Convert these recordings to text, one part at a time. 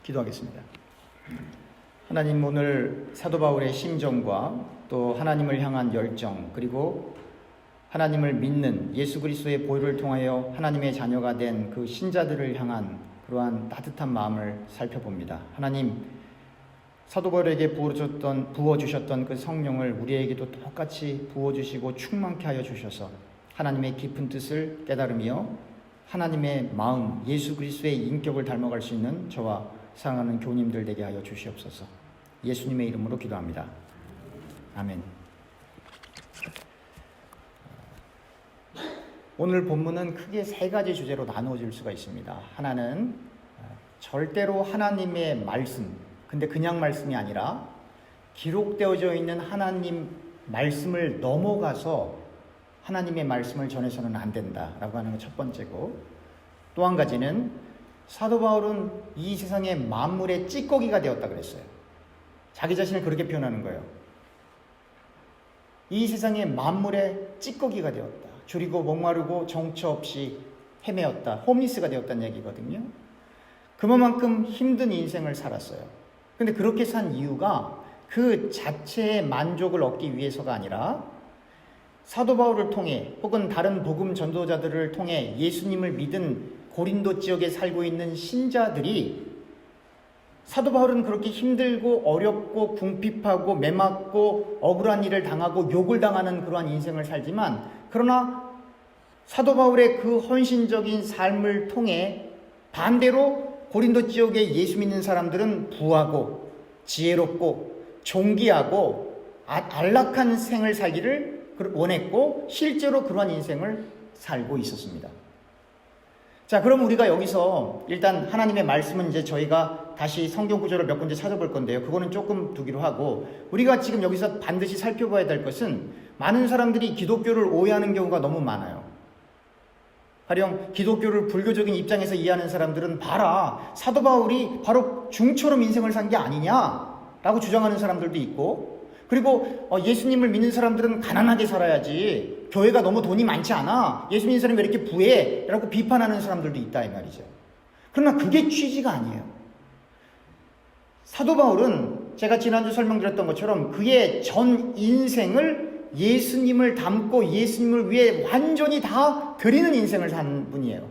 기도하겠습니다. 하나님, 오늘 사도 바울의 심정과 또 하나님을 향한 열정, 그리고 하나님을 믿는 예수 그리스도의 보혈을 통하여 하나님의 자녀가 된 그 신자들을 향한 그러한 따뜻한 마음을 살펴봅니다. 하나님, 사도 바울에게 부어주셨던 그 성령을 우리에게도 똑같이 부어주시고 충만케 하여 주셔서 하나님의 깊은 뜻을 깨달으며 하나님의 마음, 예수 그리스도의 인격을 닮아갈 수 있는 저와 사랑하는 교우님들 되게 하여 주시옵소서. 예수님의 이름으로 기도합니다. 아멘. 오늘 본문은 크게 세 가지 주제로 나누어질 수가 있습니다. 하나는 절대로 하나님의 말씀, 근데 그냥 말씀이 아니라 기록되어져 있는 하나님 말씀을 넘어가서 하나님의 말씀을 전해서는 안 된다라고 하는 게 첫 번째고, 또 한 가지는 사도 바울은 이 세상의 만물의 찌꺼기가 되었다 그랬어요. 자기 자신을 그렇게 표현하는 거예요. 이 세상의 만물의 찌꺼기가 되었다. 줄이고 목마르고 정처 없이 헤매었다. 홈리스가 되었다는 얘기거든요. 그만큼 힘든 인생을 살았어요. 근데 그렇게 산 이유가 그 자체의 만족을 얻기 위해서가 아니라 사도 바울을 통해 혹은 다른 복음 전도자들을 통해 예수님을 믿은 고린도 지역에 살고 있는 신자들이, 사도 바울은 그렇게 힘들고 어렵고 궁핍하고 매맞고 억울한 일을 당하고 욕을 당하는 그러한 인생을 살지만, 그러나 사도 바울의 그 헌신적인 삶을 통해 반대로 고린도 지역의 예수 믿는 사람들은 부하고 지혜롭고 존귀하고 안락한 생을 살기를 원했고 실제로 그러한 인생을 살고 있었습니다. 자, 그럼 우리가 여기서 일단 하나님의 말씀은 이제 저희가 다시 성경 구절을 몇 군데 찾아볼 건데요. 그거는 조금 두기로 하고, 우리가 지금 여기서 반드시 살펴봐야 될 것은 많은 사람들이 기독교를 오해하는 경우가 너무 많아요. 가령 기독교를 불교적인 입장에서 이해하는 사람들은 봐라, 사도 바울이 바로 중처럼 인생을 산 게 아니냐라고 주장하는 사람들도 있고, 그리고 예수님을 믿는 사람들은 가난하게 살아야지, 교회가 너무 돈이 많지 않아, 예수 믿는 사람이 왜 이렇게 부해? 라고 비판하는 사람들도 있다 이 말이죠. 그러나 그게 취지가 아니에요. 사도 바울은 제가 지난주 설명드렸던 것처럼 그의 전 인생을 예수님을 닮고 예수님을 위해 완전히 다 드리는 인생을 산 분이에요.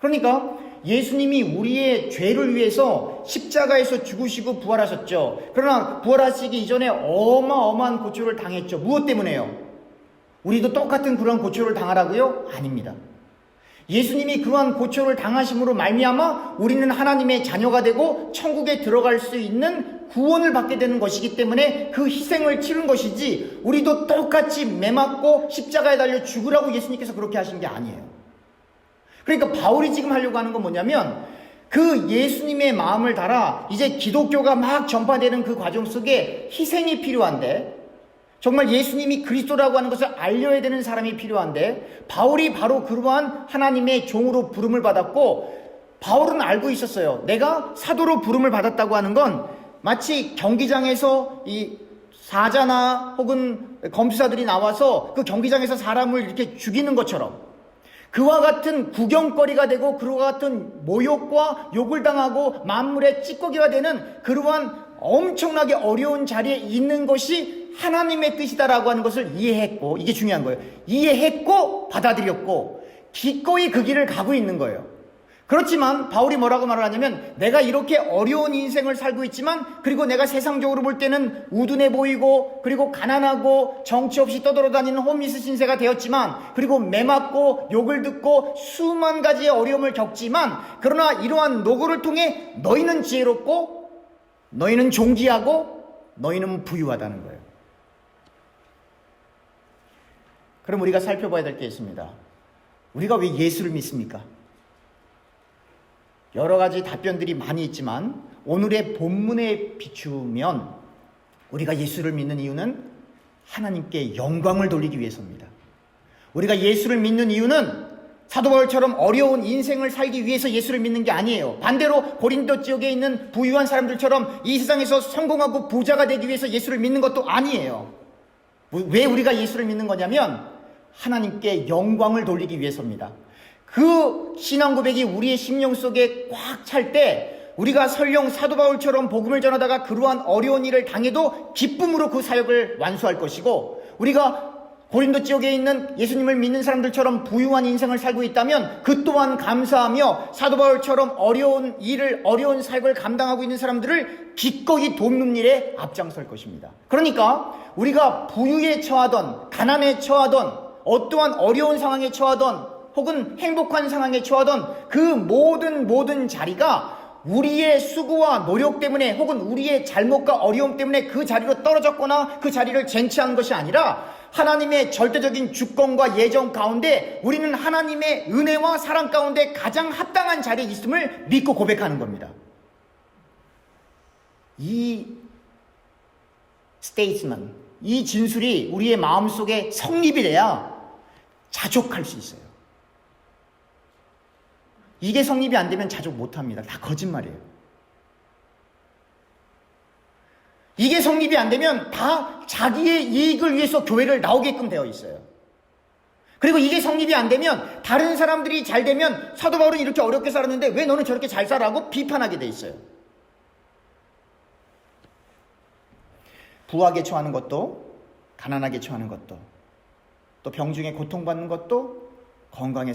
그러니까 예수님이 우리의 죄를 위해서 십자가에서 죽으시고 부활하셨죠. 그러나 부활하시기 이전에 어마어마한 고초를 당했죠. 무엇 때문에요? 우리도 똑같은 그런 고초를 당하라고요? 아닙니다. 예수님이 그러한 고초를 당하심으로 말미암아 우리는 하나님의 자녀가 되고 천국에 들어갈 수 있는 구원을 받게 되는 것이기 때문에 그 희생을 치른 것이지, 우리도 똑같이 매맞고 십자가에 달려 죽으라고 예수님께서 그렇게 하신 게 아니에요. 그러니까 바울이 지금 하려고 하는 건 뭐냐면, 그 예수님의 마음을 달아 이제 기독교가 막 전파되는 그 과정 속에 희생이 필요한데, 정말 예수님이 그리스도라고 하는 것을 알려야 되는 사람이 필요한데, 바울이 바로 그러한 하나님의 종으로 부름을 받았고, 바울은 알고 있었어요. 내가 사도로 부름을 받았다고 하는 건 마치 경기장에서 이 사자나 혹은 검투사들이 나와서 그 경기장에서 사람을 이렇게 죽이는 것처럼, 그와 같은 구경거리가 되고 그와 같은 모욕과 욕을 당하고 만물의 찌꺼기가 되는 그러한 엄청나게 어려운 자리에 있는 것이 하나님의 뜻이다라고 하는 것을 이해했고, 이게 중요한 거예요. 이해했고 받아들였고 기꺼이 그 길을 가고 있는 거예요. 그렇지만 바울이 뭐라고 말을 하냐면, 내가 이렇게 어려운 인생을 살고 있지만, 그리고 내가 세상적으로 볼 때는 우둔해 보이고 그리고 가난하고 정치 없이 떠돌아다니는 홈리스 신세가 되었지만, 그리고 매맞고 욕을 듣고 수만 가지의 어려움을 겪지만, 그러나 이러한 노고를 통해 너희는 지혜롭고 너희는 존귀하고 너희는 부유하다는 거예요. 그럼 우리가 살펴봐야 될 게 있습니다. 우리가 왜 예수를 믿습니까? 여러 가지 답변들이 많이 있지만 오늘의 본문에 비추면 우리가 예수를 믿는 이유는 하나님께 영광을 돌리기 위해서입니다. 우리가 예수를 믿는 이유는 사도 바울처럼 어려운 인생을 살기 위해서 예수를 믿는 게 아니에요. 반대로 고린도 지역에 있는 부유한 사람들처럼 이 세상에서 성공하고 부자가 되기 위해서 예수를 믿는 것도 아니에요. 왜 우리가 예수를 믿는 거냐면 하나님께 영광을 돌리기 위해서입니다. 그 신앙 고백이 우리의 심령 속에 꽉 찰 때 우리가 설령 사도 바울처럼 복음을 전하다가 그러한 어려운 일을 당해도 기쁨으로 그 사역을 완수할 것이고, 우리가 고린도 지역에 있는 예수님을 믿는 사람들처럼 부유한 인생을 살고 있다면 그 또한 감사하며 사도 바울처럼 어려운 일을, 어려운 사역을 감당하고 있는 사람들을 기꺼이 돕는 일에 앞장설 것입니다. 그러니까 우리가 부유에 처하던, 가난에 처하던, 어떠한 어려운 상황에 처하던, 혹은 행복한 상황에 처하던 그 모든 자리가 우리의 수고와 노력 때문에, 혹은 우리의 잘못과 어려움 때문에 그 자리로 떨어졌거나 그 자리를 쟁취한 것이 아니라 하나님의 절대적인 주권과 예정 가운데 우리는 하나님의 은혜와 사랑 가운데 가장 합당한 자리에 있음을 믿고 고백하는 겁니다. 이 스테이트먼, 이 진술이 우리의 마음속에 성립이 돼야 자족할 수 있어요. 이게 성립이 안 되면 자족 못합니다. 다 거짓말이에요. 이게 성립이 안 되면 다 자기의 이익을 위해서 교회를 나오게끔 되어 있어요. 그리고 이게 성립이 안 되면 다른 사람들이 잘 되면 사도 바울은 이렇게 어렵게 살았는데 왜 너는 저렇게 잘 살아라고 비판하게 돼 있어요. 부하게 처하는 것도, 가난하게 처하는 것도, 또 병중에 고통받는 것도, 건강하게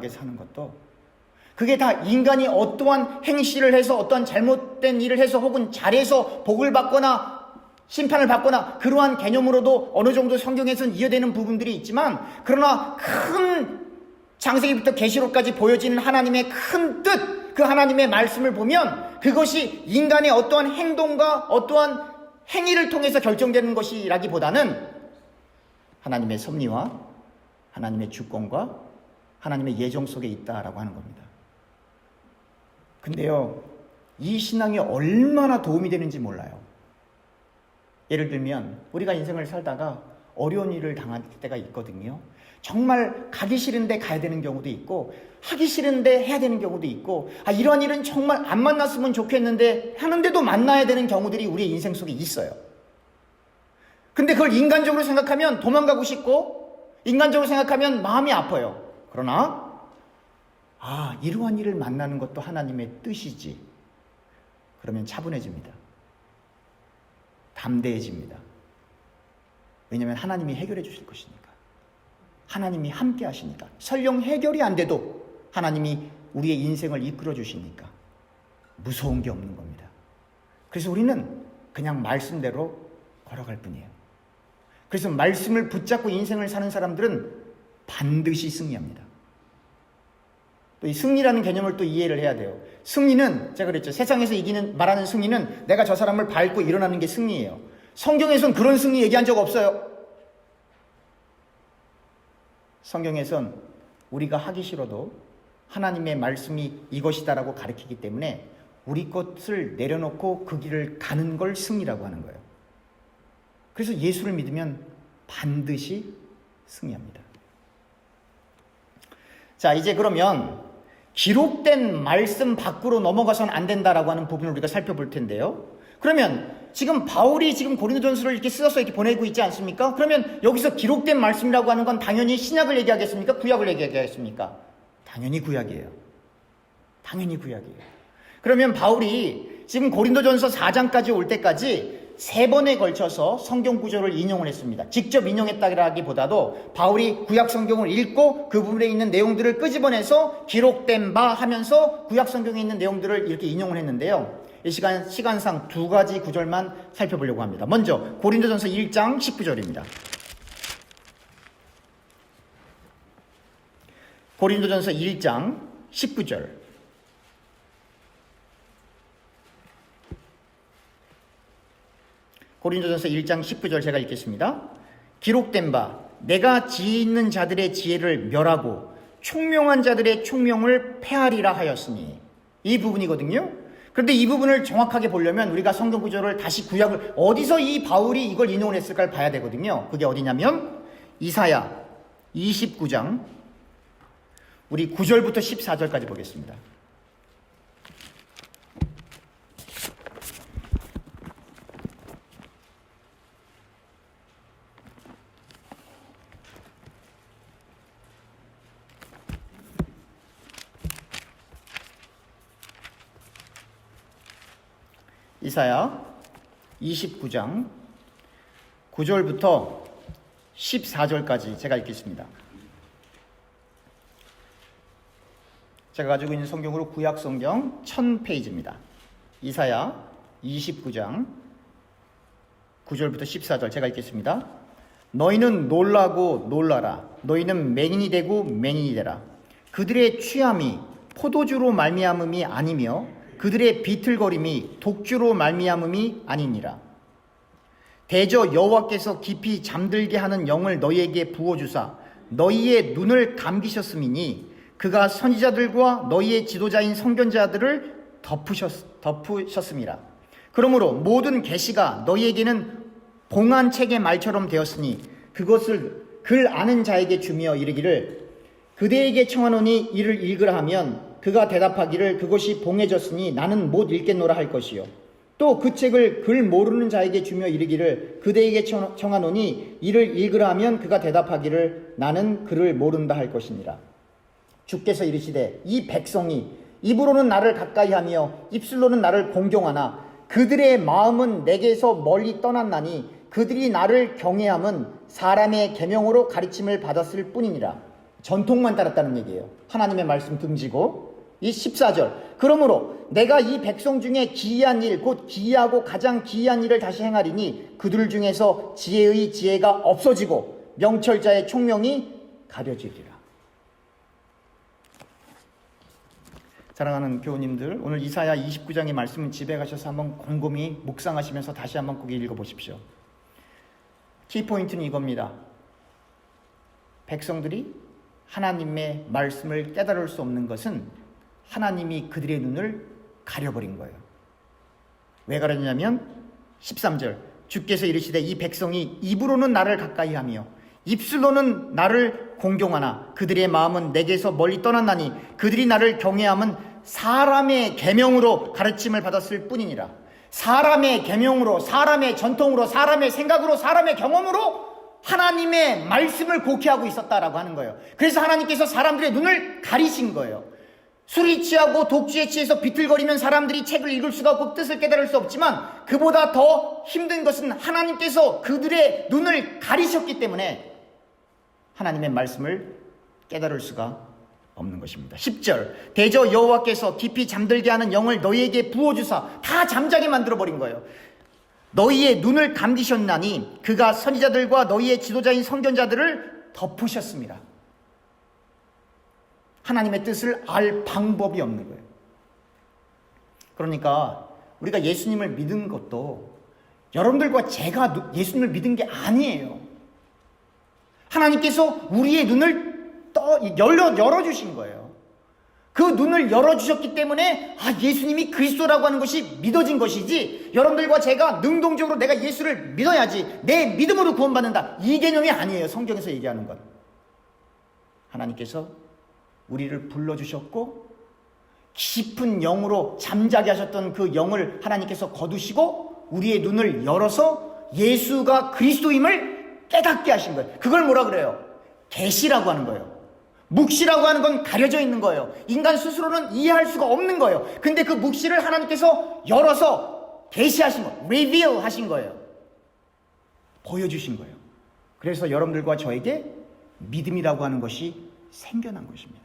사는 것도, 그게 다 인간이 어떠한 행실을 해서, 어떠한 잘못된 일을 해서, 혹은 잘해서 복을 받거나 심판을 받거나 그러한 개념으로도 어느 정도 성경에서는 이해되는 부분들이 있지만, 그러나 큰 창세기부터 계시록까지 보여지는 하나님의 큰 뜻, 그 하나님의 말씀을 보면 그것이 인간의 어떠한 행동과 어떠한 행위를 통해서 결정되는 것이라기보다는 하나님의 섭리와 하나님의 주권과 하나님의 예정 속에 있다라고 하는 겁니다. 근데요, 이 신앙이 얼마나 도움이 되는지 몰라요. 예를 들면 우리가 인생을 살다가 어려운 일을 당할 때가 있거든요. 정말 가기 싫은데 가야 되는 경우도 있고, 하기 싫은데 해야 되는 경우도 있고, 이런 일은 정말 안 만났으면 좋겠는데 하는데도 만나야 되는 경우들이 우리의 인생 속에 있어요. 근데 그걸 인간적으로 생각하면 도망가고 싶고, 인간적으로 생각하면 마음이 아파요. 그러나 이러한 일을 만나는 것도 하나님의 뜻이지. 그러면 차분해집니다. 담대해집니다. 왜냐하면 하나님이 해결해 주실 것이니까. 하나님이 함께 하시니까. 설령 해결이 안 돼도 하나님이 우리의 인생을 이끌어 주시니까 무서운 게 없는 겁니다. 그래서 우리는 그냥 말씀대로 걸어갈 뿐이에요. 그래서 말씀을 붙잡고 인생을 사는 사람들은 반드시 승리합니다. 또 이 승리라는 개념을 또 이해를 해야 돼요. 승리는 제가 그랬죠. 세상에서 말하는 승리는 내가 저 사람을 밟고 일어나는 게 승리예요. 성경에선 그런 승리 얘기한 적 없어요. 성경에선 우리가 하기 싫어도 하나님의 말씀이 이것이다라고 가르치기 때문에 우리 것을 내려놓고 그 길을 가는 걸 승리라고 하는 거예요. 그래서 예수를 믿으면 반드시 승리합니다. 자, 이제 그러면 기록된 말씀 밖으로 넘어가서는 안 된다라고 하는 부분을 우리가 살펴볼 텐데요. 그러면 지금 바울이 지금 고린도전서를 이렇게 써서 이렇게 보내고 있지 않습니까? 그러면 여기서 기록된 말씀이라고 하는 건 당연히 신약을 얘기하겠습니까? 구약을 얘기하겠습니까? 당연히 구약이에요. 당연히 구약이에요. 그러면 바울이 지금 고린도전서 4장까지 올 때까지 3번에 걸쳐서 성경 구절을 인용을 했습니다. 직접 인용했다기보다도 바울이 구약 성경을 읽고 그 부분에 있는 내용들을 끄집어내서 기록된 바 하면서 구약 성경에 있는 내용들을 이렇게 인용을 했는데요. 이 시간상 2가지 구절만 살펴보려고 합니다. 먼저 고린도전서 1장 19절입니다. 고린도전서 1장 19절. 고린도전서 1장 19절 제가 읽겠습니다. 기록된 바 내가 지혜 있는 자들의 지혜를 멸하고 총명한 자들의 총명을 폐하리라 하였으니, 이 부분이거든요. 그런데 이 부분을 정확하게 보려면 우리가 성경 구절을 다시 구약을 어디서 이 바울이 이걸 인용을 했을까를 봐야 되거든요. 그게 어디냐면 이사야 29장 우리 9절부터 14절까지 보겠습니다. 이사야 29장 9절부터 14절까지 제가 읽겠습니다. 제가 가지고 있는 성경으로 구약 성경 1000페이지입니다. 이사야 29장 9절부터 14절 제가 읽겠습니다. 너희는 놀라고 놀라라. 너희는 맹인이 되고 맹인이 되라. 그들의 취함이 포도주로 말미암음이 아니며 그들의 비틀거림이 독주로 말미암음이 아니니라. 대저 여호와께서 깊이 잠들게 하는 영을 너희에게 부어주사 너희의 눈을 감기셨음이니 그가 선지자들과 너희의 지도자인 선견자들을 덮으셨음이라. 그러므로 모든 계시가 너희에게는 봉한 책의 말처럼 되었으니 그것을 글 아는 자에게 주며 이르기를 그대에게 청하노니 이를 읽으라 하면 그가 대답하기를 그것이 봉해졌으니 나는 못 읽겠노라 할 것이요. 또 그 책을 글 모르는 자에게 주며 이르기를 그대에게 청하노니 이를 읽으라 하면 그가 대답하기를 나는 글을 모른다 할 것이니라. 주께서 이르시되 이 백성이 입으로는 나를 가까이 하며 입술로는 나를 공경하나 그들의 마음은 내게서 멀리 떠났나니 그들이 나를 경외함은 사람의 계명으로 가르침을 받았을 뿐이니라. 전통만 따랐다는 얘기예요. 하나님의 말씀 등지고. 이 14절 그러므로 내가 이 백성 중에 기이한 일 곧 기이하고 가장 기이한 일을 다시 행하리니 그들 중에서 지혜의 지혜가 없어지고 명철자의 총명이 가려지리라. 사랑하는 교우님들, 오늘 이사야 29장의 말씀은 집에 가셔서 한번 곰곰이 묵상하시면서 다시 한번 꼭 읽어보십시오. 키포인트는 이겁니다. 백성들이 하나님의 말씀을 깨달을 수 없는 것은 하나님이 그들의 눈을 가려버린 거예요. 왜 가렸냐면 13절 주께서 이르시되 이 백성이 입으로는 나를 가까이 하며 입술로는 나를 공경하나 그들의 마음은 내게서 멀리 떠났나니 그들이 나를 경외함은 사람의 계명으로 가르침을 받았을 뿐이니라. 사람의 계명으로, 사람의 전통으로, 사람의 생각으로, 사람의 경험으로 하나님의 말씀을 곡해하고 있었다라고 하는 거예요. 그래서 하나님께서 사람들의 눈을 가리신 거예요. 술이 취하고 독주에 취해서 비틀거리면 사람들이 책을 읽을 수가 없고 뜻을 깨달을 수 없지만 그보다 더 힘든 것은 하나님께서 그들의 눈을 가리셨기 때문에 하나님의 말씀을 깨달을 수가 없는 것입니다. 10절 대저 여호와께서 깊이 잠들게 하는 영을 너희에게 부어주사 다 잠자게 만들어버린 거예요. 너희의 눈을 감기셨나니 그가 선지자들과 너희의 지도자인 선견자들을 덮으셨습니다. 하나님의 뜻을 알 방법이 없는 거예요. 그러니까 우리가 예수님을 믿은 것도 여러분들과 제가 예수님을 믿은 게 아니에요. 하나님께서 우리의 눈을 열어주신 거예요. 그 눈을 열어주셨기 때문에 예수님이 그리스도라고 하는 것이 믿어진 것이지 여러분들과 제가 능동적으로 내가 예수를 믿어야지 내 믿음으로 구원받는다 이 개념이 아니에요. 성경에서 얘기하는 것. 하나님께서 우리를 불러주셨고 깊은 영으로 잠자게 하셨던 그 영을 하나님께서 거두시고 우리의 눈을 열어서 예수가 그리스도임을 깨닫게 하신 거예요. 그걸 뭐라 그래요? 계시라고 하는 거예요. 묵시라고 하는 건 가려져 있는 거예요. 인간 스스로는 이해할 수가 없는 거예요. 근데 그 묵시를 하나님께서 열어서 계시하신 거예요. reveal 하신 거예요. 보여주신 거예요. 그래서 여러분들과 저에게 믿음이라고 하는 것이 생겨난 것입니다.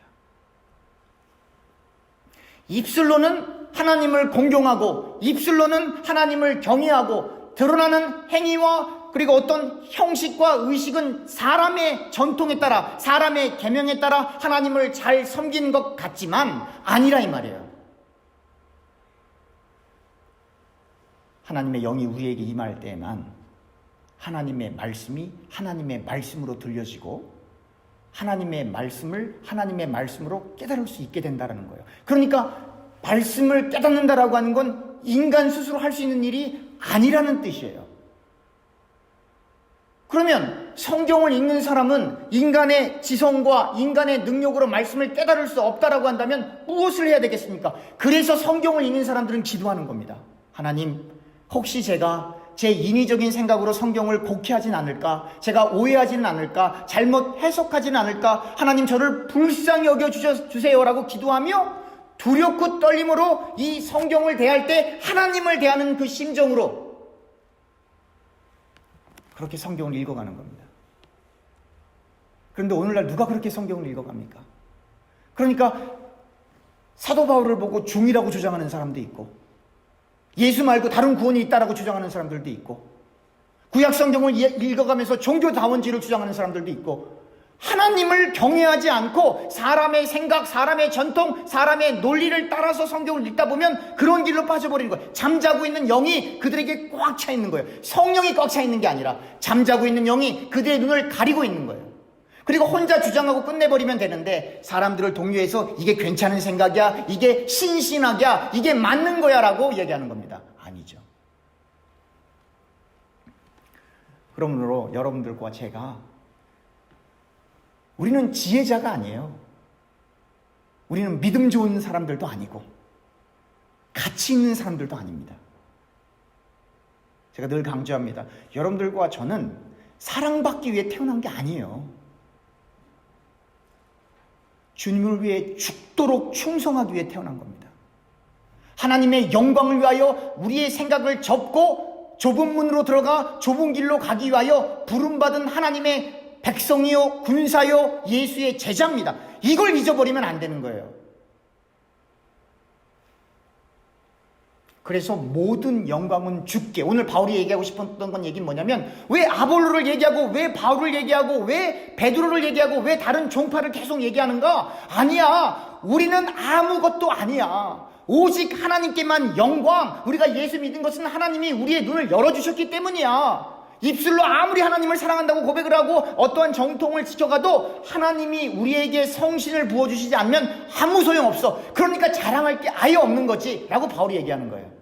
입술로는 하나님을 공경하고 입술로는 하나님을 경외하고 드러나는 행위와 그리고 어떤 형식과 의식은 사람의 전통에 따라 사람의 계명에 따라 하나님을 잘 섬기는 것 같지만 아니라 이 말이에요. 하나님의 영이 우리에게 임할 때에만 하나님의 말씀이 하나님의 말씀으로 들려지고 하나님의 말씀을 하나님의 말씀으로 깨달을 수 있게 된다는 거예요. 그러니까 말씀을 깨닫는다라고 하는 건 인간 스스로 할 수 있는 일이 아니라는 뜻이에요. 그러면 성경을 읽는 사람은 인간의 지성과 인간의 능력으로 말씀을 깨달을 수 없다라고 한다면 무엇을 해야 되겠습니까? 그래서 성경을 읽는 사람들은 기도하는 겁니다. 하나님, 혹시 제가 제 인위적인 생각으로 성경을 곡해하진 않을까? 제가 오해하지는 않을까? 잘못 해석하지는 않을까? 하나님 저를 불쌍히 여겨주세요라고 기도하며 두렵고 떨림으로 이 성경을 대할 때 하나님을 대하는 그 심정으로 그렇게 성경을 읽어가는 겁니다. 그런데 오늘날 누가 그렇게 성경을 읽어갑니까? 그러니까 사도 바울을 보고 중이라고 주장하는 사람도 있고, 예수 말고 다른 구원이 있다라고 주장하는 사람들도 있고, 구약 성경을 읽어가면서 종교다원주의를 주장하는 사람들도 있고, 하나님을 경외하지 않고 사람의 생각, 사람의 전통, 사람의 논리를 따라서 성경을 읽다 보면 그런 길로 빠져버리는 거예요. 잠자고 있는 영이 그들에게 꽉 차 있는 거예요. 성령이 꽉 차 있는 게 아니라 잠자고 있는 영이 그들의 눈을 가리고 있는 거예요. 그리고 혼자 주장하고 끝내버리면 되는데, 사람들을 동요해서 이게 괜찮은 생각이야, 이게 신신학이야, 이게 맞는 거야 라고 얘기하는 겁니다. 아니죠. 그러므로 여러분들과 제가, 우리는 지혜자가 아니에요. 우리는 믿음 좋은 사람들도 아니고 가치 있는 사람들도 아닙니다. 제가 늘 강조합니다. 여러분들과 저는 사랑받기 위해 태어난 게 아니에요. 주님을 위해 죽도록 충성하기 위해 태어난 겁니다. 하나님의 영광을 위하여 우리의 생각을 접고 좁은 문으로 들어가 좁은 길로 가기 위하여 부름받은 하나님의 백성이요, 군사요, 예수의 제자입니다. 이걸 잊어버리면 안 되는 거예요. 그래서 모든 영광은 주께. 오늘 바울이 얘기하고 싶었던 건 얘기는 뭐냐면, 왜 아볼로를 얘기하고, 왜 바울을 얘기하고, 왜 베드로를 얘기하고, 왜 다른 종파를 계속 얘기하는가? 아니야. 우리는 아무것도 아니야. 오직 하나님께만 영광. 우리가 예수 믿은 것은 하나님이 우리의 눈을 열어주셨기 때문이야. 입술로 아무리 하나님을 사랑한다고 고백을 하고 어떠한 정통을 지켜가도 하나님이 우리에게 성신을 부어주시지 않으면 아무 소용없어. 그러니까 자랑할 게 아예 없는 거지 라고 바울이 얘기하는 거예요.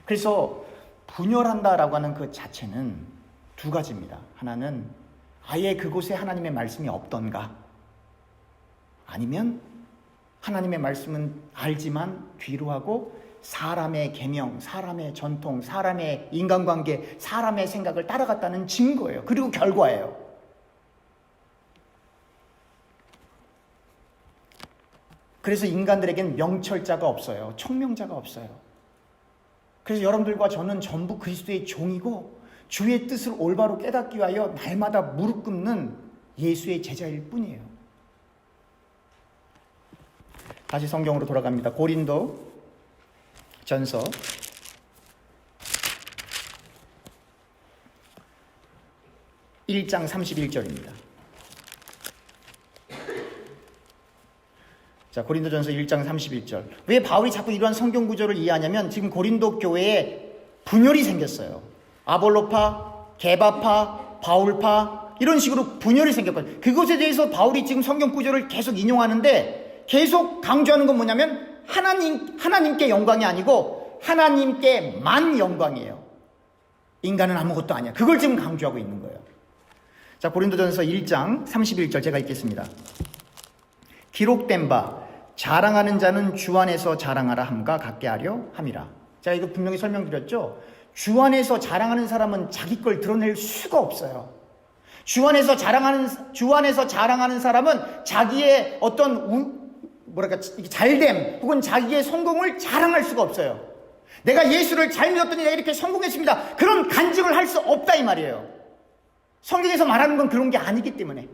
그래서 분열한다라고 하는 그 자체는 두 가지입니다. 하나는 아예 그곳에 하나님의 말씀이 없던가, 아니면 하나님의 말씀은 알지만 귀로하고 사람의 계명, 사람의 전통, 사람의 인간관계, 사람의 생각을 따라갔다는 증거예요. 그리고 결과예요. 그래서 인간들에겐 명철자가 없어요. 총명자가 없어요. 그래서 여러분들과 저는 전부 그리스도의 종이고 주의 뜻을 올바로 깨닫기 위하여 날마다 무릎 꿇는 예수의 제자일 뿐이에요. 다시 성경으로 돌아갑니다. 고린도 전서 1장 31절입니다. 자, 고린도전서 1장 31절. 왜 바울이 자꾸 이러한 성경 구조를 이해하냐면, 지금 고린도 교회에 분열이 생겼어요. 아볼로파, 게바파, 바울파, 이런 식으로 분열이 생겼거든요. 그것에 대해서 바울이 지금 성경 구조를 계속 인용하는데, 계속 강조하는 건 뭐냐면, 하나님께 영광이 아니고 하나님께만 영광이에요. 인간은 아무것도 아니야. 그걸 지금 강조하고 있는 거예요. 자, 고린도전서 1장 31절 제가 읽겠습니다. 기록된 바 자랑하는 자는 주 안에서 자랑하라 함과 같게 하려 함이라. 자, 이거 분명히 설명드렸죠. 주 안에서 자랑하는 사람은 자기 걸 드러낼 수가 없어요. 주 안에서 자랑하는 사람은 자기의 어떤 잘됨 혹은 자기의 성공을 자랑할 수가 없어요. 내가 예수를 잘 믿었더니 내가 이렇게 성공했습니다. 그런 간증을 할 수 없다 이 말이에요. 성경에서 말하는 건 그런 게 아니기 때문에.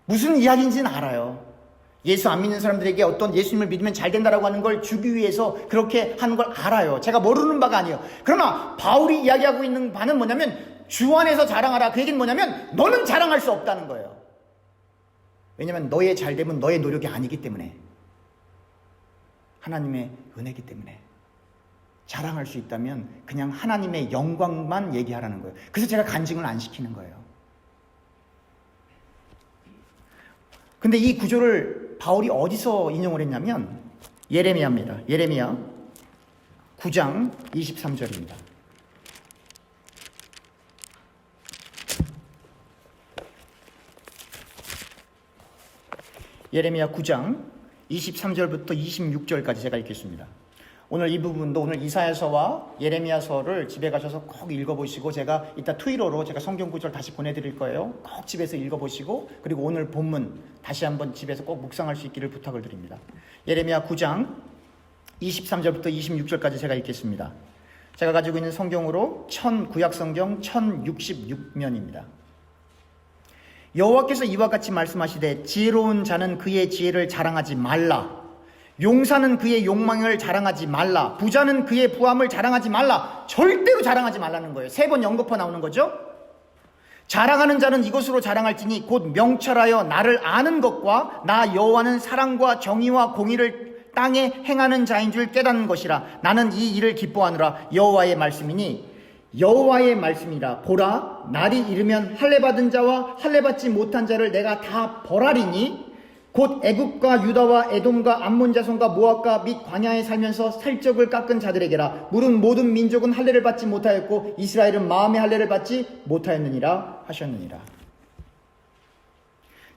무슨 이야기인지는 알아요. 예수 안 믿는 사람들에게 어떤 예수님을 믿으면 잘 된다라고 하는 걸 주기 위해서 그렇게 하는 걸 알아요. 제가 모르는 바가 아니에요. 그러나 바울이 이야기하고 있는 바는 뭐냐면, 주 안에서 자랑하라. 그 얘기는 뭐냐면, 너는 자랑할 수 없다는 거예요. 왜냐하면 너의 잘됨은 너의 노력이 아니기 때문에, 하나님의 은혜이기 때문에. 자랑할 수 있다면 그냥 하나님의 영광만 얘기하라는 거예요. 그래서 제가 간증을 안 시키는 거예요. 근데 이 구조를 바울이 어디서 인용을 했냐면 예레미야입니다. 예레미야 9장 23절입니다. 예레미야 9장 23절부터 26절까지 제가 읽겠습니다. 오늘 이 부분도 오늘 이사야서와 예레미야서를 집에 가셔서 꼭 읽어보시고, 제가 이따 트위터로 제가 성경 구절 다시 보내드릴 거예요. 꼭 집에서 읽어보시고, 그리고 오늘 본문 다시 한번 집에서 꼭 묵상할 수 있기를 부탁을 드립니다. 예레미야 9장 23절부터 26절까지 제가 읽겠습니다. 제가 가지고 있는 성경으로 구약성경 1066면입니다. 여호와께서 이와 같이 말씀하시되 지혜로운 자는 그의 지혜를 자랑하지 말라. 용사는 그의 욕망을 자랑하지 말라. 부자는 그의 부함을 자랑하지 말라. 절대로 자랑하지 말라는 거예요. 3번 연거푸 나오는 거죠. 자랑하는 자는 이것으로 자랑할지니 곧 명철하여 나를 아는 것과 나 여호와는 사랑과 정의와 공의를 땅에 행하는 자인 줄 깨닫는 것이라. 나는 이 일을 기뻐하느라. 여호와의 말씀이니 여호와의 말씀이라. 보라, 날이 이르면 할례받은 자와 할례받지 못한 자를 내가 다 벌하리니 곧 애굽과 유다와 에돔과 암몬 자손과 모압과 및 광야에 살면서 살적을 깎은 자들에게라. 물은 모든 민족은 할례를 받지 못하였고 이스라엘은 마음의 할례를 받지 못하였느니라 하셨느니라.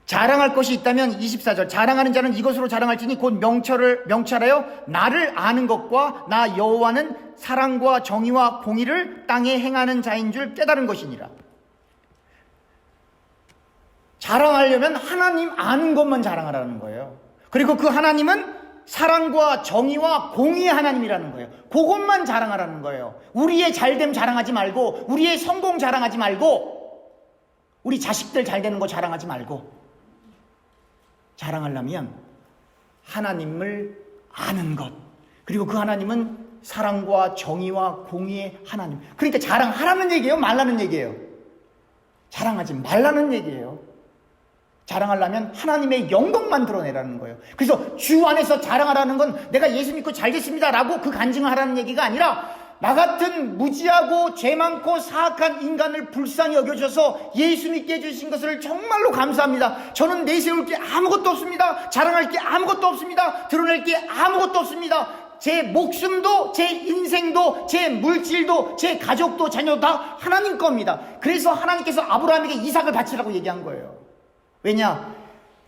자랑할 것이 있다면 24절 자랑하는 자는 이것으로 자랑할지니 곧 명철하여 나를 아는 것과 나 여호와는 사랑과 정의와 공의를 땅에 행하는 자인 줄 깨달은 것이니라. 자랑하려면 하나님 아는 것만 자랑하라는 거예요. 그리고 그 하나님은 사랑과 정의와 공의의 하나님이라는 거예요. 그것만 자랑하라는 거예요. 우리의 잘됨 자랑하지 말고, 우리의 성공 자랑하지 말고, 우리 자식들 잘 되는 거 자랑하지 말고, 자랑하려면 하나님을 아는 것, 그리고 그 하나님은 사랑과 정의와 공의의 하나님. 그러니까 자랑하라는 얘기예요, 말라는 얘기예요? 자랑하지 말라는 얘기예요. 자랑하려면 하나님의 영광만 드러내라는 거예요. 그래서 주 안에서 자랑하라는 건 내가 예수 믿고 잘 됐습니다 라고 그 간증을 하라는 얘기가 아니라, 나 같은 무지하고 죄 많고 사악한 인간을 불쌍히 여겨주셔서 예수 믿게 해주신 것을 정말로 감사합니다. 저는 내세울 게 아무것도 없습니다. 자랑할 게 아무것도 없습니다. 드러낼 게 아무것도 없습니다. 제 목숨도, 제 인생도, 제 물질도, 제 가족도, 자녀도 다 하나님 겁니다. 그래서 하나님께서 아브라함에게 이삭을 바치라고 얘기한 거예요. 왜냐?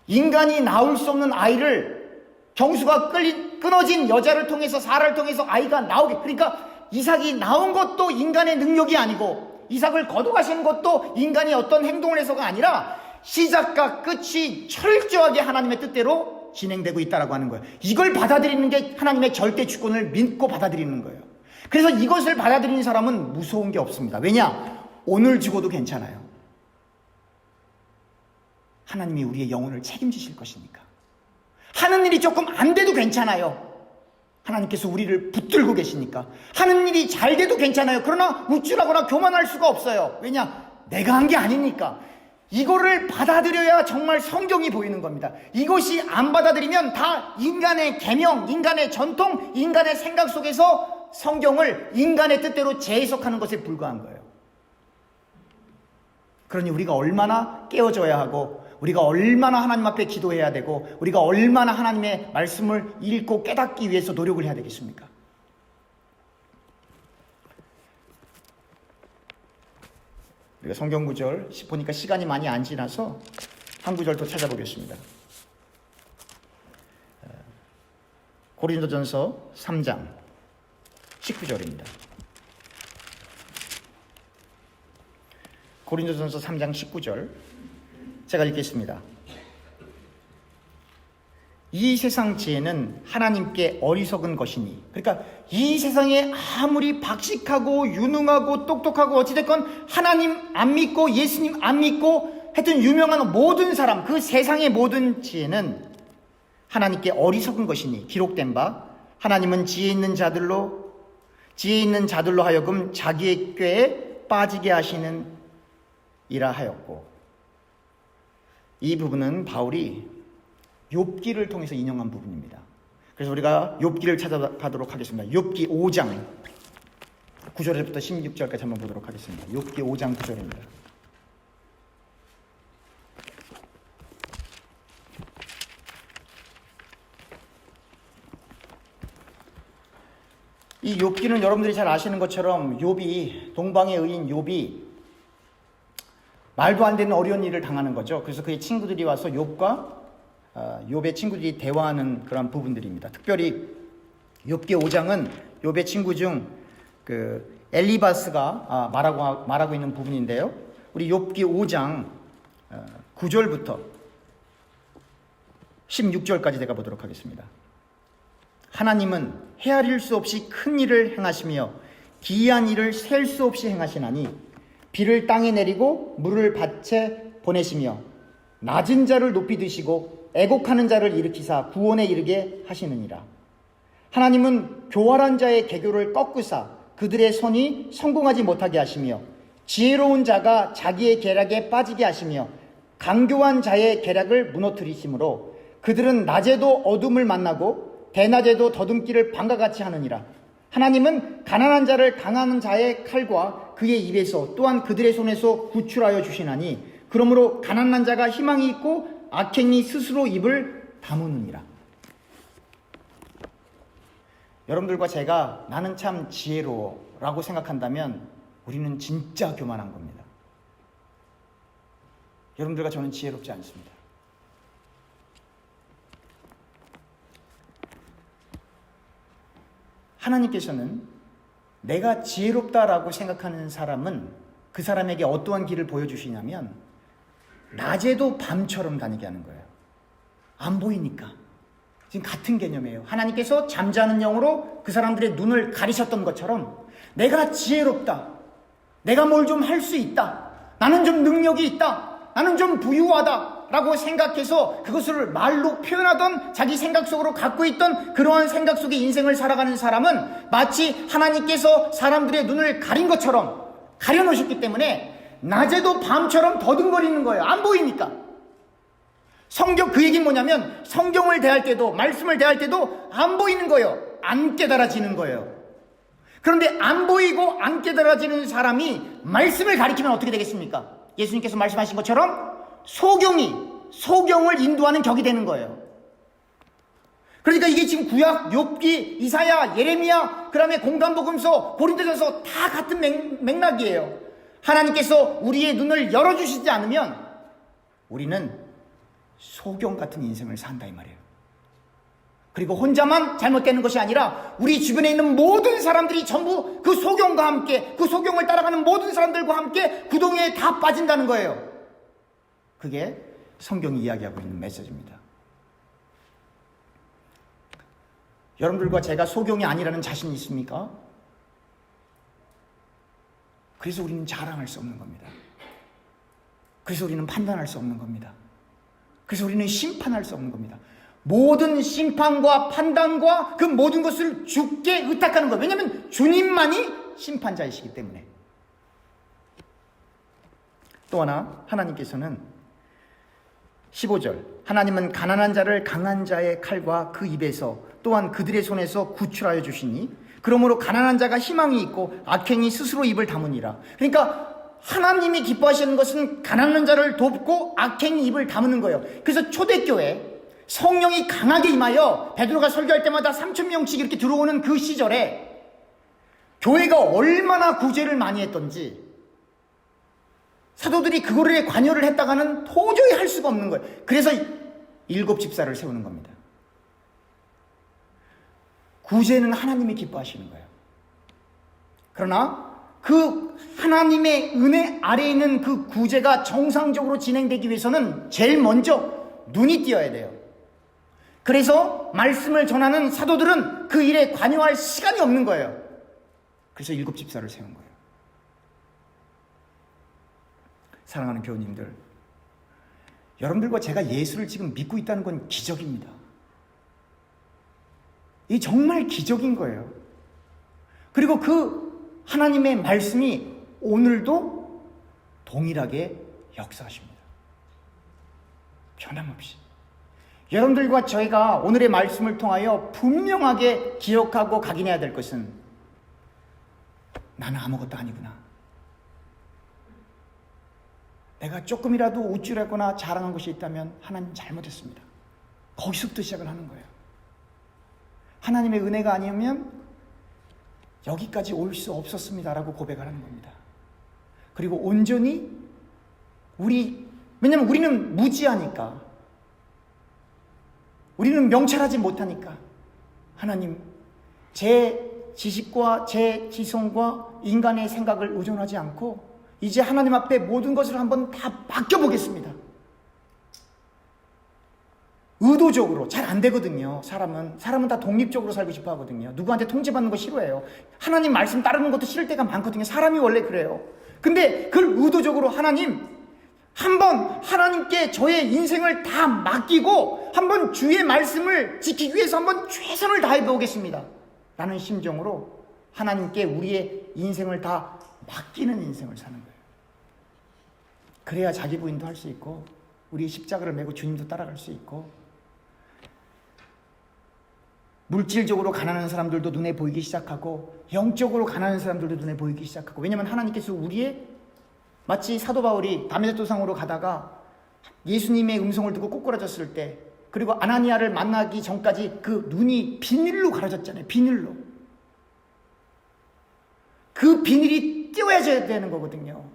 인간이 낳을 수 없는 아이를 경수가 끊어진 여자를 통해서, 사라를 통해서 아이가 나오게, 그러니까 이삭이 나온 것도 인간의 능력이 아니고, 이삭을 거둬가시는 것도 인간이 어떤 행동을 해서가 아니라 시작과 끝이 철저하게 하나님의 뜻대로 진행되고 있다라고 하는 거예요. 이걸 받아들이는 게 하나님의 절대 주권을 믿고 받아들이는 거예요. 그래서 이것을 받아들이는 사람은 무서운 게 없습니다. 왜냐? 오늘 죽어도 괜찮아요. 하나님이 우리의 영혼을 책임지실 것이니까. 하는 일이 조금 안 돼도 괜찮아요. 하나님께서 우리를 붙들고 계시니까. 하는 일이 잘 돼도 괜찮아요. 그러나 우쭐하거나 교만할 수가 없어요. 왜냐? 내가 한 게 아니니까. 이거를 받아들여야 정말 성경이 보이는 겁니다. 이것이 안 받아들이면 다 인간의 계명, 인간의 전통, 인간의 생각 속에서 성경을 인간의 뜻대로 재해석하는 것에 불과한 거예요. 그러니 우리가 얼마나 깨어져야 하고, 우리가 얼마나 하나님 앞에 기도해야 되고, 우리가 얼마나 하나님의 말씀을 읽고 깨닫기 위해서 노력을 해야 되겠습니까? 우리가 성경 구절 보니까 시간이 많이 안 지나서 한 구절 더 찾아보겠습니다. 고린도전서 3장 19절입니다. 고린도전서 3장 19절 제가 읽겠습니다. 이 세상 지혜는 하나님께 어리석은 것이니, 그러니까 이 세상에 아무리 박식하고 유능하고 똑똑하고 어찌됐건 하나님 안 믿고 예수님 안 믿고 하여튼 유명한 모든 사람, 그 세상의 모든 지혜는 하나님께 어리석은 것이니 기록된 바 하나님은 지혜 있는 자들로 하여금 자기의 꾀에 빠지게 하시는 이라 하였고, 이 부분은 바울이 욥기를 통해서 인용한 부분입니다. 그래서 우리가 욥기를 찾아가도록 하겠습니다. 욥기 5장 9절부터 16절까지 한번 보도록 하겠습니다. 욥기 5장 9절입니다. 이 욥기는 여러분들이 잘 아시는 것처럼 욥이, 동방의 의인 욥이 말도 안 되는 어려운 일을 당하는 거죠. 그래서 그의 친구들이 와서 욥의 친구들이 대화하는 그런 부분들입니다. 특별히 욥기 5장은 욥의 친구 중 그 엘리바스가 말하고 있는 부분인데요. 우리 욥기 5장 9절부터 16절까지 내가 보도록 하겠습니다. 하나님은 헤아릴 수 없이 큰 일을 행하시며 기이한 일을 셀 수 없이 행하시나니 비를 땅에 내리고 물을 밭에 보내시며 낮은 자를 높이 드시고 애곡하는 자를 일으키사 구원에 이르게 하시느니라. 하나님은 교활한 자의 계교를 꺾으사 그들의 손이 성공하지 못하게 하시며 지혜로운 자가 자기의 계략에 빠지게 하시며 강교한 자의 계략을 무너뜨리심으로 그들은 낮에도 어둠을 만나고 대낮에도 더듬기를 밤과 같이 하느니라. 하나님은 가난한 자를 강한 자의 칼과 그의 입에서 또한 그들의 손에서 구출하여 주시나니 그러므로 가난한 자가 희망이 있고 악행이 스스로 입을 다무느니라. 여러분들과 제가 나는 참 지혜로워 라고 생각한다면 우리는 진짜 교만한 겁니다. 여러분들과 저는 지혜롭지 않습니다. 하나님께서는 내가 지혜롭다라고 생각하는 사람은 그 사람에게 어떠한 길을 보여주시냐면 낮에도 밤처럼 다니게 하는 거예요. 안 보이니까. 지금 같은 개념이에요. 하나님께서 잠자는 영으로 그 사람들의 눈을 가리셨던 것처럼 내가 지혜롭다. 내가 뭘 좀 할 수 있다. 나는 좀 능력이 있다. 나는 좀 부유하다. 라고 생각해서 그것을 말로 표현하던 자기 생각 속으로 갖고 있던 그러한 생각 속의 인생을 살아가는 사람은 마치 하나님께서 사람들의 눈을 가린 것처럼 가려놓으셨기 때문에 낮에도 밤처럼 더듬거리는 거예요. 안 보이니까. 그 얘기는 뭐냐면 성경을 대할 때도 말씀을 대할 때도 안 보이는 거예요. 안 깨달아지는 거예요. 그런데 안 보이고 안 깨달아지는 사람이 말씀을 가리키면 어떻게 되겠습니까? 예수님께서 말씀하신 것처럼 소경을 인도하는 격이 되는 거예요. 그러니까 이게 지금 구약, 욥기, 이사야, 예레미야, 그 다음에 공간복음서, 고린도전서 다 같은 맥락이에요. 하나님께서 우리의 눈을 열어주시지 않으면 우리는 소경 같은 인생을 산다 이 말이에요. 그리고 혼자만 잘못되는 것이 아니라 우리 주변에 있는 모든 사람들이 전부 그 소경과 함께, 그 소경을 따라가는 모든 사람들과 함께 구덩이에 다 빠진다는 거예요. 그게 성경이 이야기하고 있는 메시지입니다. 여러분들과 제가 소경이 아니라는 자신이 있습니까? 그래서 우리는 자랑할 수 없는 겁니다. 그래서 우리는 판단할 수 없는 겁니다. 그래서 우리는 심판할 수 없는 겁니다. 모든 심판과 판단과 그 모든 것을 주께 의탁하는 거예요. 왜냐하면 주님만이 심판자이시기 때문에. 또 하나 하나님께서는 15절 하나님은 가난한 자를 강한 자의 칼과 그 입에서 또한 그들의 손에서 구출하여 주시니 그러므로 가난한 자가 희망이 있고 악행이 스스로 입을 다무니라. 그러니까 하나님이 기뻐하시는 것은 가난한 자를 돕고 악행이 입을 다무는 거예요. 그래서 초대교회 성령이 강하게 임하여 베드로가 설교할 때마다 3,000명씩 이렇게 들어오는 그 시절에 교회가 얼마나 구제를 많이 했던지 사도들이 그거에 관여를 했다가는 도저히 할 수가 없는 거예요. 그래서 7 집사를 세우는 겁니다. 구제는 하나님이 기뻐하시는 거예요. 그러나 그 하나님의 은혜 아래에 있는 그 구제가 정상적으로 진행되기 위해서는 제일 먼저 눈이 띄어야 돼요. 그래서 말씀을 전하는 사도들은 그 일에 관여할 시간이 없는 거예요. 그래서 7 집사를 세운 거예요. 사랑하는 교우님들, 여러분들과 제가 예수를 지금 믿고 있다는 건 기적입니다. 이 정말 기적인 거예요. 그리고 그 하나님의 말씀이 오늘도 동일하게 역사하십니다. 변함없이. 여러분들과 저희가 오늘의 말씀을 통하여 분명하게 기억하고 각인해야 될 것은 나는 아무것도 아니구나. 내가 조금이라도 우쭐하거나 자랑한 것이 있다면 하나님 잘못했습니다. 거기서부터 시작을 하는 거예요. 하나님의 은혜가 아니면 여기까지 올 수 없었습니다라고 고백을 하는 겁니다. 그리고 온전히 왜냐면 우리는 무지하니까, 우리는 명철하지 못하니까 하나님 제 지식과 제 지성과 인간의 생각을 의존하지 않고 이제 하나님 앞에 모든 것을 한번 다 맡겨보겠습니다. 의도적으로 잘 안 되거든요. 사람은 다 독립적으로 살고 싶어 하거든요. 누구한테 통제받는 거 싫어해요. 하나님 말씀 따르는 것도 싫을 때가 많거든요. 사람이 원래 그래요. 근데 그걸 의도적으로 한번 하나님께 저의 인생을 다 맡기고 한번 주의 말씀을 지키기 위해서 한번 최선을 다해 보겠습니다 라는 심정으로 하나님께 우리의 인생을 다 맡기는 인생을 사는 거예요. 그래야 자기 부인도 할 수 있고 우리의 십자가를 메고 주님도 따라갈 수 있고, 물질적으로 가난한 사람들도 눈에 보이기 시작하고 영적으로 가난한 사람들도 눈에 보이기 시작하고, 왜냐하면 하나님께서 우리의, 마치 사도 바울이 다메섹 도상으로 가다가 예수님의 음성을 듣고 꼬꾸라졌을 때, 그리고 아나니아를 만나기 전까지 그 눈이 비늘로 가려졌잖아요. 비늘로. 그 비늘이 띄어져야 되는 거거든요.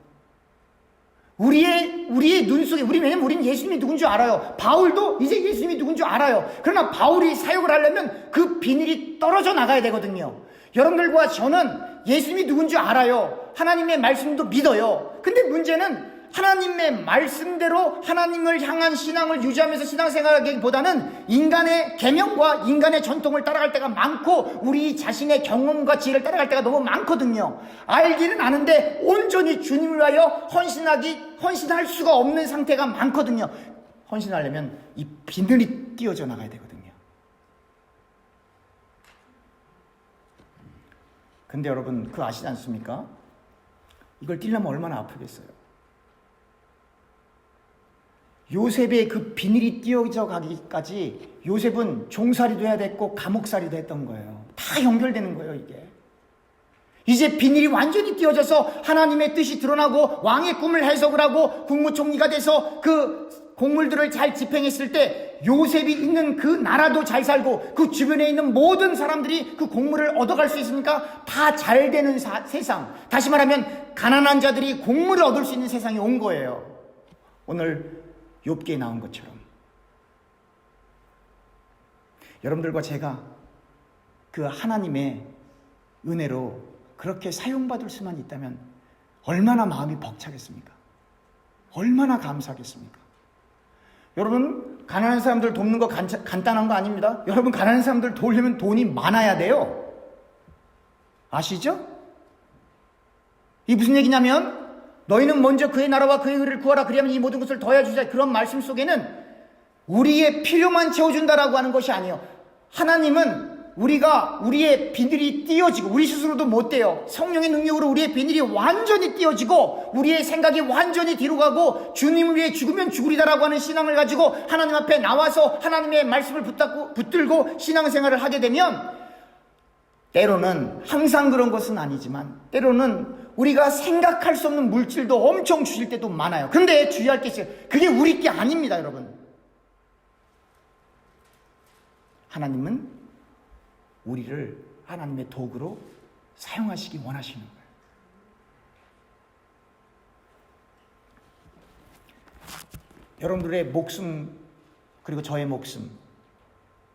우리의 눈 속에, 왜냐면 우리는 예수님이 누군 줄 알아요. 바울도 이제 예수님이 누군 줄 알아요. 그러나 바울이 사역을 하려면 그 비늘이 떨어져 나가야 되거든요. 여러분들과 저는 예수님이 누군 줄 알아요. 하나님의 말씀도 믿어요. 근데 문제는 하나님의 말씀대로 하나님을 향한 신앙을 유지하면서 신앙생활하기보다는 인간의 계명과 인간의 전통을 따라갈 때가 많고, 우리 자신의 경험과 지혜를 따라갈 때가 너무 많거든요. 알기는 아는데 온전히 주님을 위하여 헌신할 수가 없는 상태가 많거든요. 헌신하려면 이 비늘이 띄어져 나가야 되거든요. 근데 여러분, 그거 아시지 않습니까? 이걸 띄려면 얼마나 아프겠어요. 요셉의 그 비늘이 띄어져 가기까지 요셉은 종살이도 해야 됐고 감옥살이도 했던 거예요. 다 연결되는 거예요, 이게. 이제 비늘이 완전히 띄어져서 하나님의 뜻이 드러나고 왕의 꿈을 해석을 하고 국무총리가 돼서 그 공물들을 잘 집행했을 때 요셉이 있는 그 나라도 잘 살고 그 주변에 있는 모든 사람들이 그 공물을 얻어갈 수 있으니까 다 잘 되는 세상. 다시 말하면 가난한 자들이 공물을 얻을 수 있는 세상이 온 거예요. 오늘 욥기에 나온 것처럼. 여러분들과 제가 그 하나님의 은혜로 그렇게 사용받을 수만 있다면 얼마나 마음이 벅차겠습니까? 얼마나 감사하겠습니까? 여러분, 가난한 사람들 돕는 거 간단한 거 아닙니다. 여러분, 가난한 사람들 도우려면 돈이 많아야 돼요. 아시죠? 이게 무슨 얘기냐면, 너희는 먼저 그의 나라와 그의 의를 구하라, 그리하면 이 모든 것을 더해 주시라. 그런 말씀 속에는 우리의 필요만 채워준다라고 하는 것이 아니에요. 하나님은 우리의 비늘이 띄어지고, 우리 스스로도 못 돼요. 성령의 능력으로 우리의 비늘이 완전히 띄어지고 우리의 생각이 완전히 뒤로 가고 주님을 위해 죽으면 죽으리다라고 하는 신앙을 가지고 하나님 앞에 나와서 하나님의 말씀을 붙들고 신앙생활을 하게 되면, 때로는, 항상 그런 것은 아니지만 때로는 우리가 생각할 수 없는 물질도 엄청 주실 때도 많아요. 그런데 주의할 게 있어요. 그게 우리 게 아닙니다, 여러분. 하나님은 우리를 하나님의 도구로 사용하시기 원하시는 거예요. 여러분들의 목숨, 그리고 저의 목숨,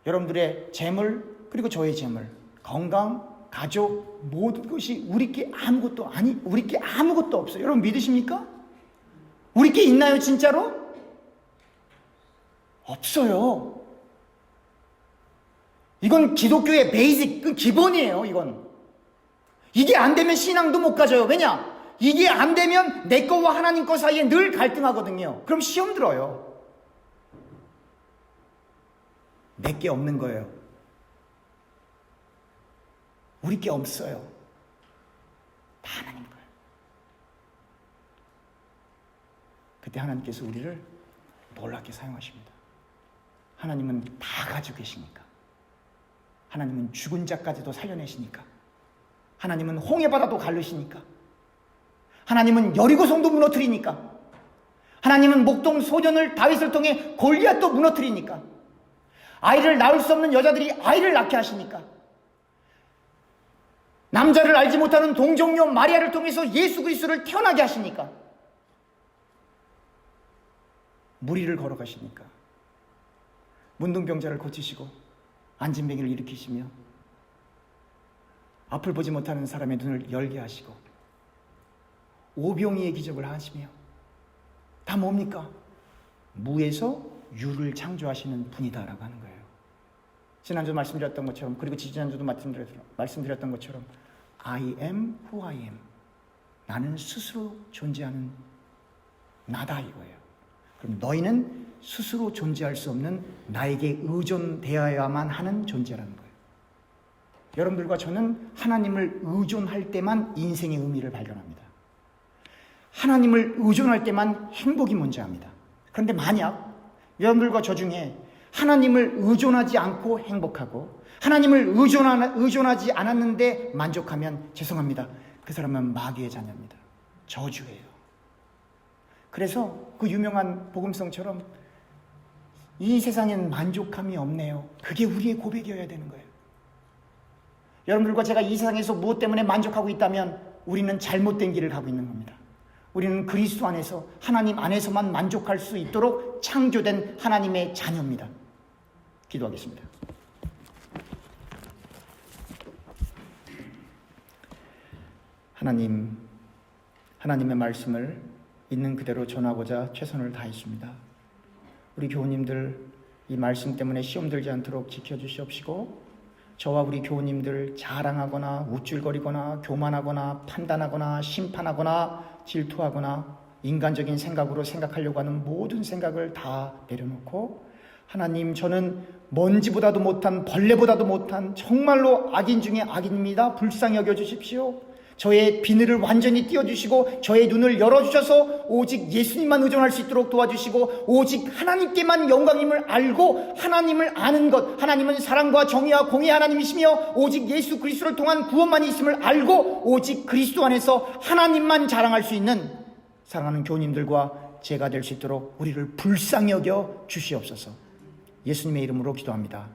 여러분들의 재물, 그리고 저의 재물, 건강, 가족, 모든 것이 우리께 아무것도 없어요. 여러분 믿으십니까? 우리께 있나요, 진짜로? 없어요. 이건 기독교의 베이직, 그 기본이에요, 이건. 이게 안 되면 신앙도 못 가져요. 왜냐? 이게 안 되면 내 거와 하나님 거 사이에 늘 갈등하거든요. 그럼 시험 들어요. 내 게 없는 거예요. 우리 게 없어요. 다 하나님 거예요. 그때 하나님께서 우리를 놀랍게 사용하십니다. 하나님은 다 가지고 계시니까. 하나님은 죽은 자까지도 살려내시니까. 하나님은 홍해바다도 가르시니까. 하나님은 여리고성도 무너뜨리니까. 하나님은 목동 소년을 다윗을 통해 골리앗도 무너뜨리니까. 아이를 낳을 수 없는 여자들이 아이를 낳게 하시니까. 남자를 알지 못하는 동정녀 마리아를 통해서 예수 그리스도를 태어나게 하시니까. 무리를 앞을 보지 못하는 사람의 눈을 열게 하시고 오병이의 기적을 하시며 다 뭡니까? 무에서 유를 창조하시는 분이다라고 하는 거예요. 지난주 말씀드렸던 것처럼, 그리고 지지난주도 말씀드렸던 것처럼 I am who I am. 나는 스스로 존재하는 나다 이거예요. 그럼 너희는 스스로 존재할 수 없는 나에게 의존되어야만 하는 존재라는 거예요. 여러분들과 저는 하나님을 의존할 때만 인생의 의미를 발견합니다. 하나님을 의존할 때만 행복이 존재합니다. 그런데 만약 여러분들과 저 중에 하나님을 의존하지 않고 행복하고 하나님을 의존하지 않았는데 만족하면 죄송합니다. 그 사람은 마귀의 자녀입니다. 저주예요. 그래서 그 유명한 복음성처럼 이 세상엔 만족함이 없네요. 그게 우리의 고백이어야 되는 거예요. 여러분들과 제가 이 세상에서 무엇 때문에 만족하고 있다면 우리는 잘못된 길을 가고 있는 겁니다. 우리는 그리스도 안에서 하나님 안에서만 만족할 수 있도록 창조된 하나님의 자녀입니다. 기도하겠습니다. 하나님, 하나님의 말씀을 있는 그대로 전하고자 최선을 다했습니다. 우리 교우님들 이 말씀 때문에 시험 들지 않도록 지켜주시옵시고 저와 우리 교우님들 자랑하거나 우쭐거리거나 교만하거나 판단하거나 심판하거나 질투하거나 인간적인 생각으로 생각하려고 하는 모든 생각을 다 내려놓고 하나님, 저는 먼지보다도 못한 벌레보다도 못한 정말로 악인 중에 악인입니다. 불쌍히 여겨주십시오. 저의 비늘을 완전히 띄워주시고 저의 눈을 열어주셔서 오직 예수님만 의존할 수 있도록 도와주시고 오직 하나님께만 영광임을 알고 하나님을 아는 것, 하나님은 사랑과 정의와 공의의 하나님이시며 오직 예수 그리스도를 통한 구원만이 있음을 알고 오직 그리스도 안에서 하나님만 자랑할 수 있는 사랑하는 교우님들과 제가 될 수 있도록 우리를 불쌍히 여겨 주시옵소서. 예수님의 이름으로 기도합니다.